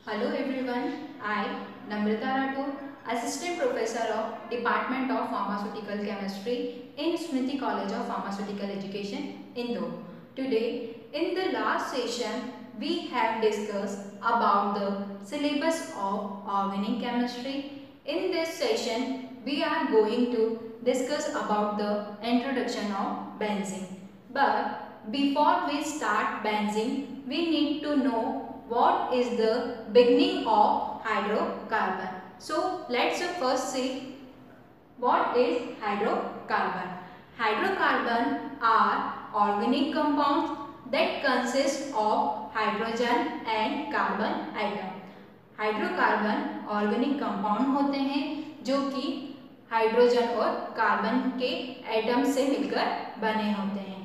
Hello everyone, I, Namrata Rathod, Assistant Professor of Department of Pharmaceutical Chemistry in Smriti College of Pharmaceutical Education, Indore. Today, in the last session, we have discussed about the syllabus of organic chemistry. In this session, we are going to discuss about the introduction of benzene. But before we start benzene, we need to know what is the beginning of hydrocarbon. So let's first see what is hydrocarbon. Hydrocarbon are organic compounds that consist of hydrogen and carbon atom. Hydrocarbon organic compound होते हैं जो कि hydrogen और carbon के atom से मिलकर बने होते हैं.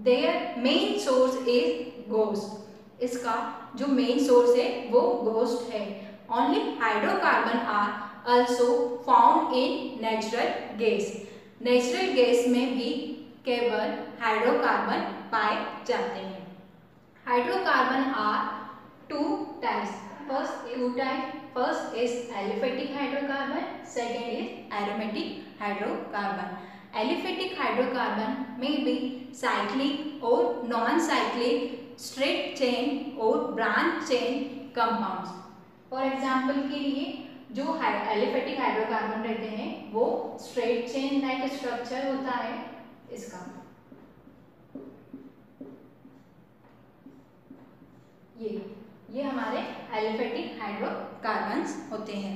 Their main source is ghost. इसका जो मेन सोर्स है वो घोस्ट है. Only hydrocarbon are also found in natural gas. Natural gas में भी केवल हाइड्रोकार्बन पाए जाते हैं. Hydrocarbon are two types. First is aliphatic hydrocarbon, second is aromatic hydrocarbon. Aliphatic hydrocarbon may be cyclic or non-cyclic, straight chain or branch chain compounds. For example के लिए जो aliphatic hydrocarbon रहते हैं वो straight chain like structure होता है इसका. ये हमारे एलिफेटिक हाइड्रोकार्बन्स होते हैं.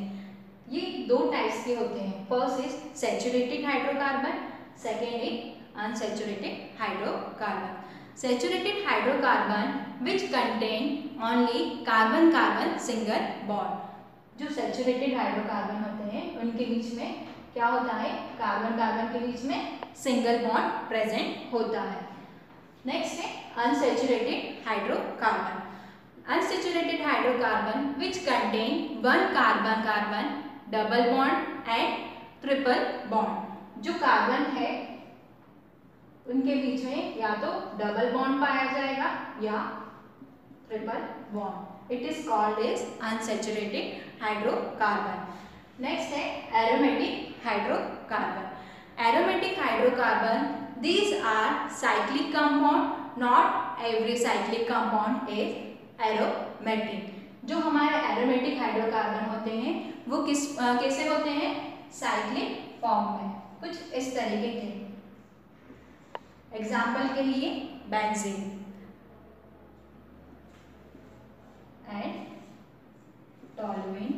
ये दो टाइप्स के होते हैं. First is saturated hydrocarbon, second is unsaturated hydrocarbon. Saturated hydrocarbon which contain only carbon carbon single bond. जो सैचुरेटेड हाइड्रोकार्बन होते हैं उनके बीच में क्या होता है, कार्बन कार्बन के बीच में सिंगल बॉन्ड प्रेजेंट होता है. नेक्स्ट है unsaturated hydrocarbon. Unsaturated hydrocarbon which contain one carbon carbon double bond and triple bond. जो कार्बन है उनके बीच में या तो डबल बॉन्ड पाया जाएगा या triple bond. It is called as unsaturated hydrocarbon. Next है aromatic hydrocarbon. Aromatic hydrocarbon these are cyclic compound. Not every cyclic compound is aromatic. जो हमारे एरोमेटिक हाइड्रोकार्बन होते हैं वो कैसे होते हैं, साइक्लिक फॉर्म में, कुछ इस तरीके के. एग्जाम्पल के लिए benzene and toluene,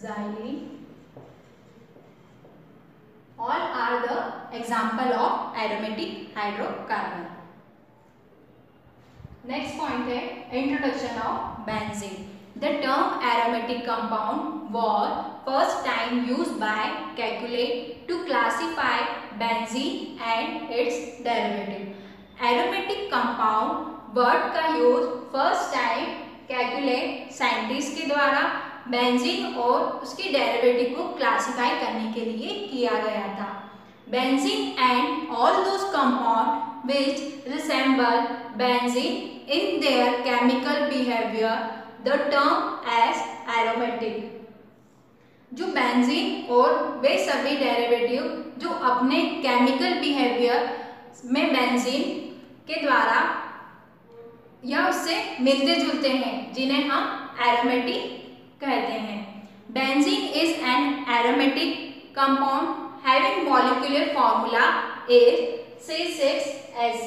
xylene, all are the example of aromatic hydrocarbon. Next point है introduction of benzene. The term aromatic compound was first time used by Kekulé to classify benzene and its derivative. Aromatic compound word का use first time Kekule scientist के द्वारा benzene और उसके derivative को classify करने के लिए किया गया था. Benzene and all those compound which resemble benzene in their chemical behaviour the term as aromatic. जो बेंजीन और वे सभी डेरिवेटिव जो अपने केमिकल बिहेवियर में बेंजीन के द्वारा या उससे मिलते जुलते हैं जिन्हें हम एरोमेटिक कहते हैं. Benzene is an aromatic compound having molecular formula is C6H6.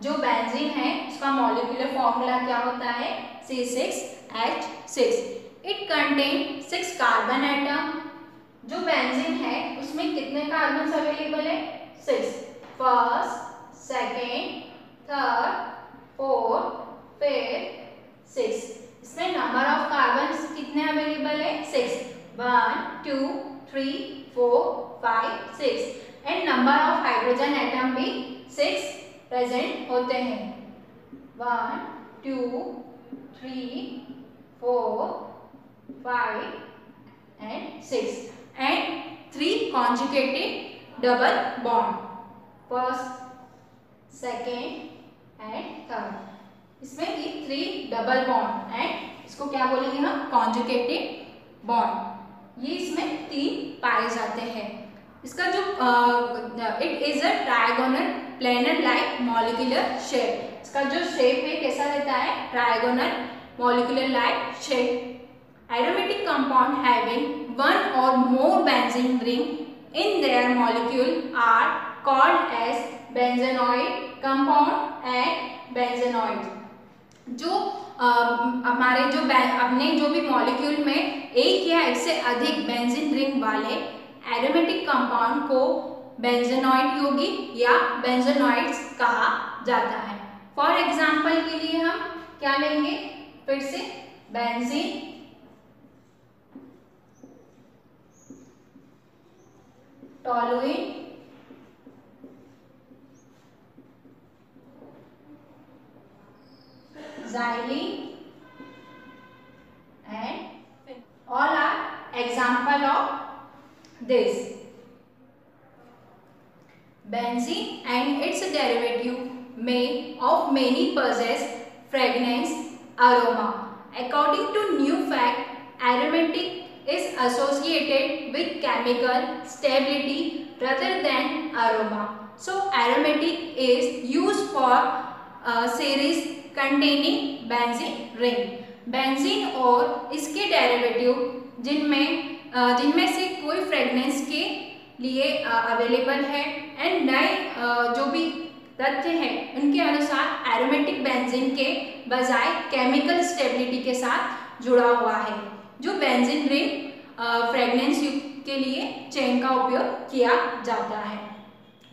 जो बेंजीन है उसका मॉलिक्यूलर फॉर्मूला क्या होता है, C6H6. It contain 6 carbon atom. जो बेंजीन है उसमें कितने कार्बन अवेलेबल है, 6. First, second, third, fourth, fifth, 6. इसमें नंबर ऑफ कार्बन कितने अवेलेबल है, 6. 1 2 3 4 5 6. And number of hydrogen atom भी 6 प्रेजेंट होते हैं. 1 2 3 4 5 and 6 and 3 conjugated double bond, first, second and third. इसमें ये 3 डबल बॉन्ड एंड इसको क्या बोलेंगे हम, कॉन्जुगेटेड बॉन्ड, ये इसमें 3 पाए जाते हैं। इसका जो it is a trigonal planar like molecular shape, इसका जो शेप है कैसा रहता है, trigonal molecular like shape. Aromatic compound having one or more benzene ring in their molecule are called as benzenoid compound and benzenoid. जो हमारे जो अपने जो भी मॉलिक्यूल में एक या एक से अधिक बेंजीन रिंग वाले एरोमेटिक कंपाउंड को बेंजेनॉइड यौगिक या बेंजेनॉइड्स कहा जाता है। फॉर एग्जांपल के लिए हम क्या लेंगे, फिर से benzene, toluene, xylene and all are example of this. Benzene and its derivative may of many possess fragrance aroma. According to new fact, aromatic is associated with chemical stability rather than aroma. So aromatic is used for series containing benzene ring. Benzene और इसके derivative जिनमें से कोई fragrance के लिए available है and नए जो भी तथ्य हैं उनके अनुसार एरोमेटिक बेंजीन के बजाय केमिकल स्टेबिलिटी के साथ जुड़ा हुआ है, जो बेंजीन रिंग फ्रेगनेंस के लिए चेन का उपयोग किया जाता है।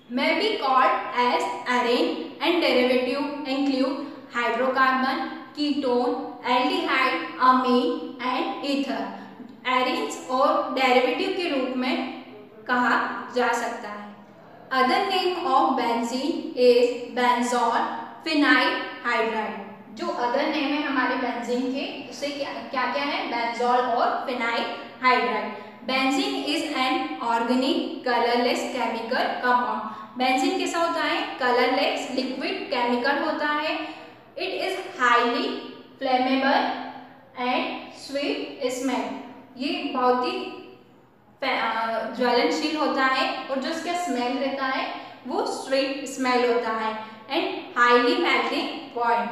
may be called as arene and derivative include hydrocarbon, ketone, aldehyde, amine and ether. arenes और डेरिवेटिव के रूप में कहा जा सकता है। Other name of benzene is benzoyl phenyl hydride. जो अदर नेम है हमारे बेंजीन के उसे क्या क्या है, बेंजोल और phenyl hydride. Benzene is an organic colourless chemical compound. Benzene कैसा होता है, कलरलेस लिक्विड केमिकल होता है। It is highly flammable and sweet smell. ये बहुत ही ज्वलनशील होता है और जो इसका स्मेल रहता है वो स्वीट स्मेल होता है and highly melting point.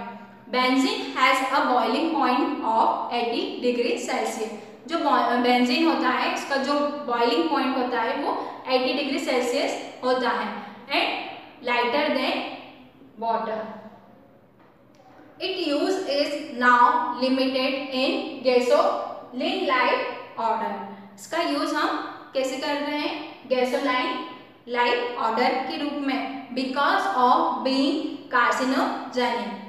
Benzene has a boiling point of 80 degree Celsius. जो बेंजीन होता है उसका जो बॉइलिंग पॉइंट होता है वो 80 डिग्री सेल्सियस होता है and lighter than water. It use is now limited in gasoline like order. इसका यूज हम कैसे कर रहे हैं, गैसोलाइन लाइक ऑर्डर के रूप में, because of being carcinogenic.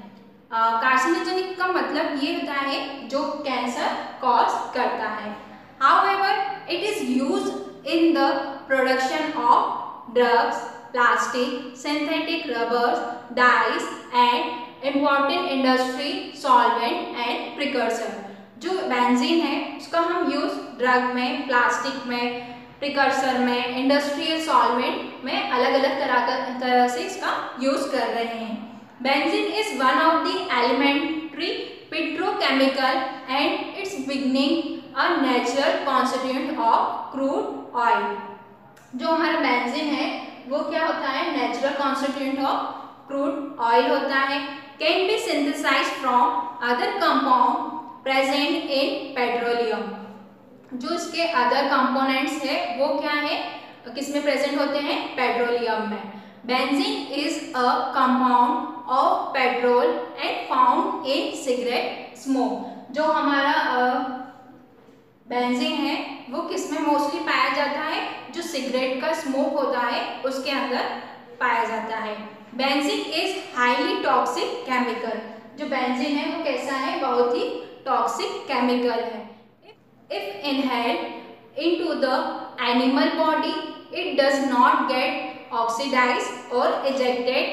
Carcinogenic का मतलब ये होता है जो कैंसर कॉज करता है। However it is used in the production of drugs, plastic, synthetic rubbers, dyes and important industry solvent and precursor. जो बेंजीन है उसका हम यूज ड्रग में, प्लास्टिक में, प्रिकर्सर में, इंडस्ट्रियल सॉल्वेंट में अलग अलग तरह से इसका यूज कर रहे हैं। Benzene is one of the elementary petrochemical and its beginning a natural constituent of crude oil. जो हमारा बेंजीन है वो क्या होता है, natural constituent of crude oil होता है। Can be synthesised from other compound present in petroleum. जो इसके अदर कंपोनेंट्स है वो क्या है, किसमें प्रेजेंट होते हैं, पेट्रोलियम में। Benzene is a compound of petrol and found in cigarette smoke. जो हमारा बेंजीन है वो किसमें मोस्टली पाया जाता है, जो सिगरेट का स्मोक होता है उसके अंदर पाया जाता है। Benzene is highly toxic chemical. जो बेंजीन है वो कैसा है, बहुत ही टॉक्सिक केमिकल है। If inhaled into the animal body, it does not get oxidized or ejected,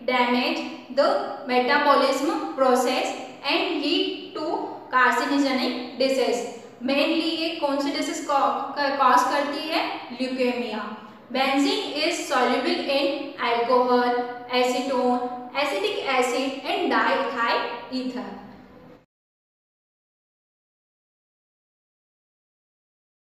damage the metabolism process and lead to carcinogenic disease. Mainly ये कौन सी disease cause करती है? Leukaemia. Benzene is soluble in alcohol, acetone, acetic acid and diethyl ether.